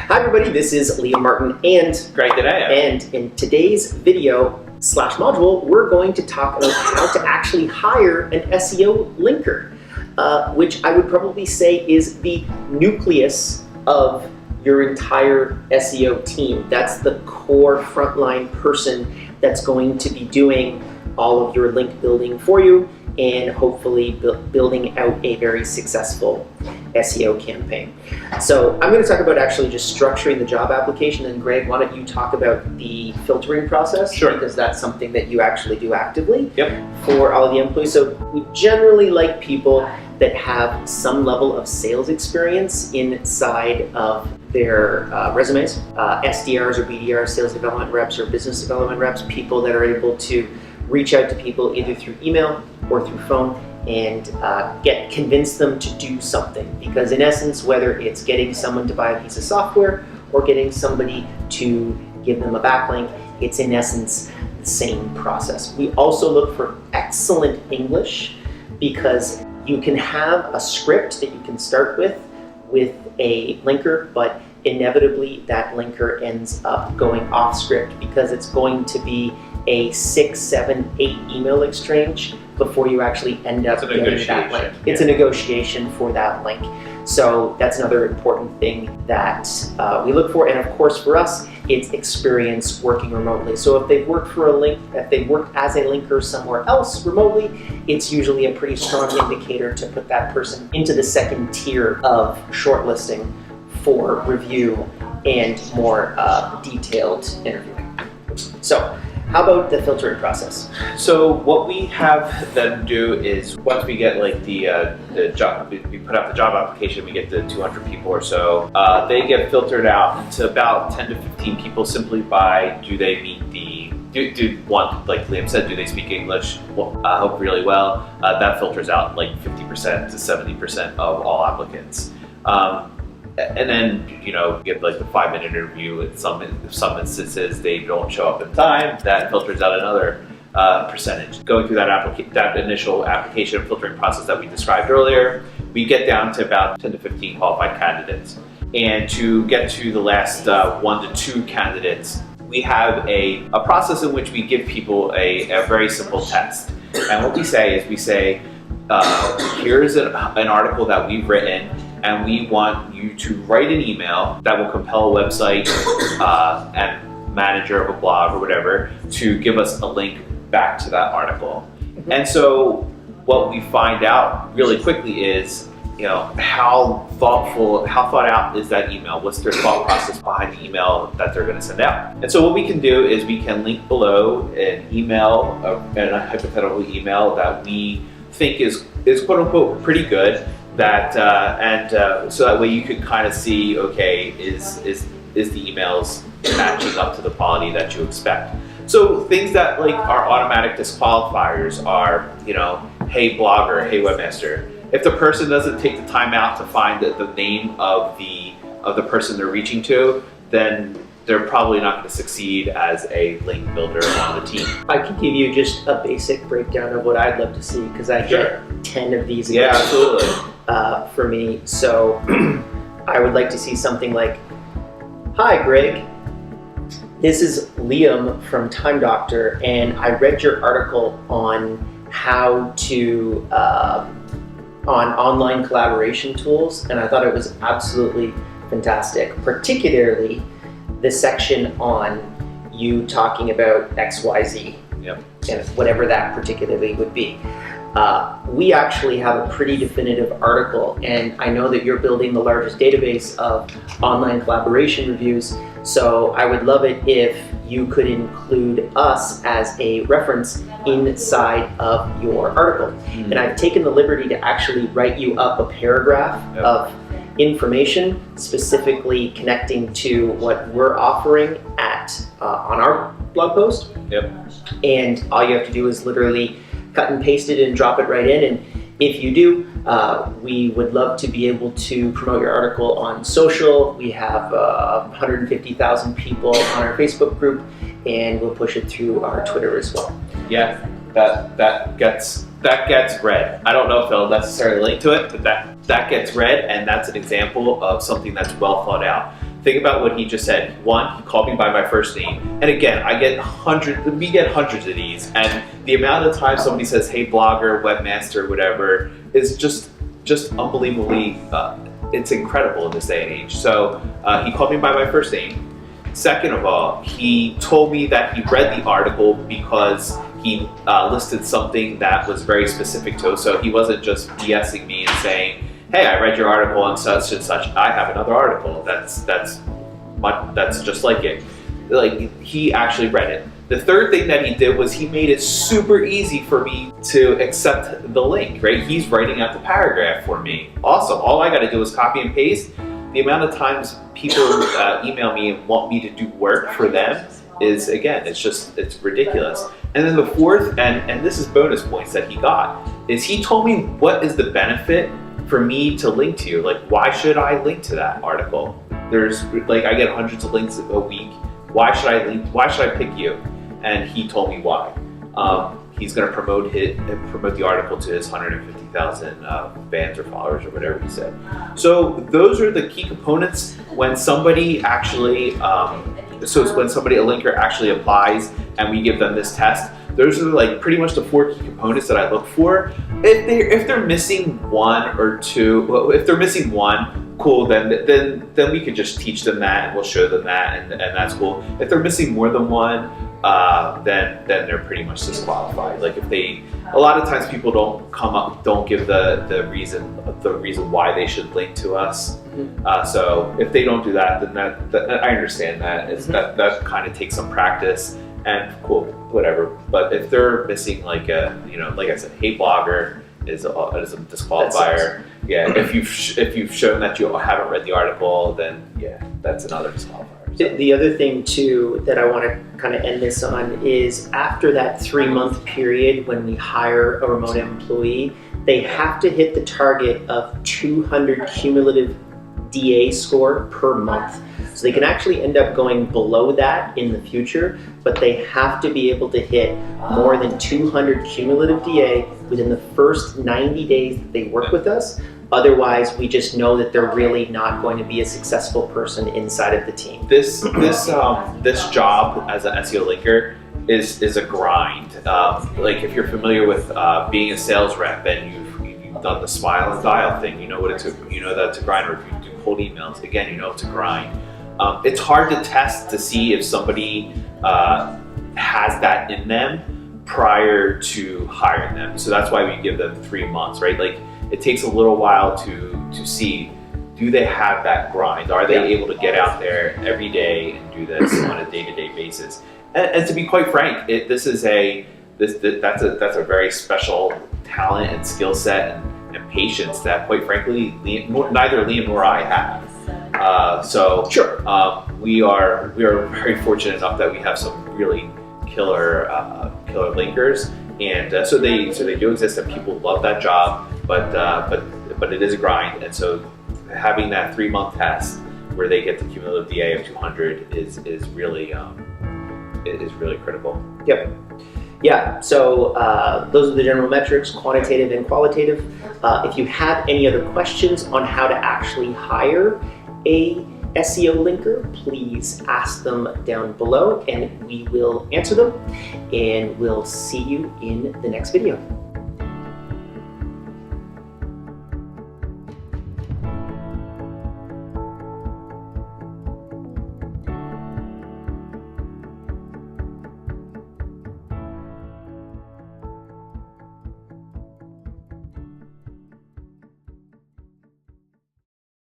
Hi everybody, this is Liam Martin and Greg Denea. And in today's video slash module, we're going to talk about how to actually hire an SEO linker, which I would probably say is the nucleus of your entire SEO team. That's the core frontline person that's going to be doing all of your link building for you and hopefully building out a very successful SEO campaign. So I'm going to talk about actually just structuring the job application, and Greg, why don't you talk about the filtering process? Sure. Because that's something that you actually do actively Yep. for all of the employees. So we generally like people that have some level of sales experience inside of their resumes, SDRs or BDRs, sales development reps or business development reps, people that are able to reach out to people either through email or through phone and convince them to do something. Because in essence, whether it's getting someone to buy a piece of software or getting somebody to give them a backlink, it's in essence the same process. We also look for excellent English, because you can have a script that you can start with a linker, but inevitably that linker ends up going off script because it's going to be a 6, 7, 8 email exchange before you actually end up getting that link. It's a negotiation for that link. So that's another important thing that we look for. And of course for us, it's experience working remotely. So if they've worked if they've worked as a linker somewhere else remotely, it's usually a pretty strong indicator to put that person into the second tier of shortlisting for review and more detailed interviewing. So how about the filtering process? So what we have them do is once we get like the job, we put out the job application, we get the 200 people or so, they get filtered out into about 10 to 15 people simply by do they meet like Liam said, do they speak English? Well, I hope really well. That filters out like 50% to 70% of all applicants. And then, get like the 5-minute interview. In some instances, they don't show up in time. That filters out another percentage. Going through that initial application filtering process that we described earlier, we get down to about 10 to 15 qualified candidates. And to get to the last 1 to 2 candidates, we have a process in which we give people a very simple test. And what we say is, here's an article that we've written, and we want you to write an email that will compel a website and manager of a blog or whatever to give us a link back to that article. And so what we find out really quickly is, how thought out is that email? What's their thought process behind the email that they're going to send out? And so what we can do is we can link below an email, and a hypothetical email that we think is quote unquote pretty good. So that way you could kind of see, okay, is the emails matching up to the quality that you expect? So things that like are automatic disqualifiers are, hey blogger, hey webmaster. If the person doesn't take the time out to find the name of the person they're reaching to, then they're probably not going to succeed as a link builder on the team. I could give you just a basic breakdown of what I'd love to see, because I get 10 of these. Yeah, absolutely. For me. So I would like to see something like, hi Greg, this is Liam from Time Doctor, and I read your article on how to on online collaboration tools, and I thought it was absolutely fantastic, particularly the section on you talking about XYZ. Yep. And whatever that particularly would be. We actually have a pretty definitive article, and I know that you're building the largest database of online collaboration reviews, so I would love it if you could include us as a reference inside of your article. And I've taken the liberty to actually write you up a paragraph of information specifically connecting to what we're offering on our blog post. Yep. And all you have to do is literally cut and paste it and drop it right in. And if you do, we would love to be able to promote your article on social. We have 150,000 people on our Facebook group, and we'll push it through our Twitter as well. Yeah, that gets read. I don't know if they'll necessarily link to it, but that gets read, and that's an example of something that's well thought out. think about what he just said. One, he called me by my first name. And again, we get hundreds of these. And the amount of time somebody says, hey, blogger, webmaster, whatever, is just unbelievably, it's incredible in this day and age. So he called me by my first name. Second of all, he told me that he read the article because he listed something that was very specific to it. So he wasn't just BSing me and saying, hey, I read your article on such and such. I have another article that's just like it. Like, he actually read it. The third thing that he did was he made it super easy for me to accept the link, right? He's writing out the paragraph for me. Awesome. All I got to do is copy and paste. The amount of times people email me and want me to do work for them is, again, it's ridiculous. And then the fourth, and this is bonus points that he got, is he told me what is the benefit for me to link to you. Like, why should I link to that article? There's, like, I get hundreds of links a week. Why should I link? Why should I pick you? And he told me why. He's going to promote the article to his 150,000 fans or followers or whatever he said. So those are the key components when somebody actually, a linker actually applies and we give them this test. Those are like pretty much the 4 key components that I look for. If they're missing one or two, well, if they're missing one, cool. Then we could just teach them that and we'll show them that, and that's cool. If they're missing more than one, then they're pretty much disqualified. Like, a lot of times people don't give the reason why they should link to us. So if they don't do that, then that I understand that. That kind of takes some practice. And cool, whatever. But if they're missing, like I said, hey, blogger is a disqualifier. Yeah, if you've shown that you haven't read the article, then yeah, that's another disqualifier. So. The other thing too that I want to kind of end this on is after that 3-month period when we hire a remote employee, they have to hit the target of 200 cumulative DA score per month. So they can actually end up going below that in the future, but they have to be able to hit more than 200 cumulative DA within the first 90 days that they work with us. Otherwise, we just know that they're really not going to be a successful person inside of the team. This job as an SEO linker is a grind. Like, if you're familiar with being a sales rep and you've done the smile and dial thing, you know what that's a grind. Or if you do cold emails, again, you know it's a grind. It's hard to test to see if somebody has that in them prior to hiring them. So that's why we give them 3 months, right? Like, it takes a little while to see, do they have that grind? Are they able to get out there every day and do this on a day-to-day basis? And to be quite frank, that's a very special talent and skill set and patience that, quite frankly, neither Liam nor I have. Sure. We are very fortunate enough that we have some really killer linkers, and so they do exist, and people love that job. But it is a grind, and so having that 3-month test where they get the cumulative DA of 200 is really critical. Yep. Yeah, so those are the general metrics, quantitative and qualitative. If you have any other questions on how to actually hire a SEO linker, please ask them down below and we will answer them, and we'll see you in the next video.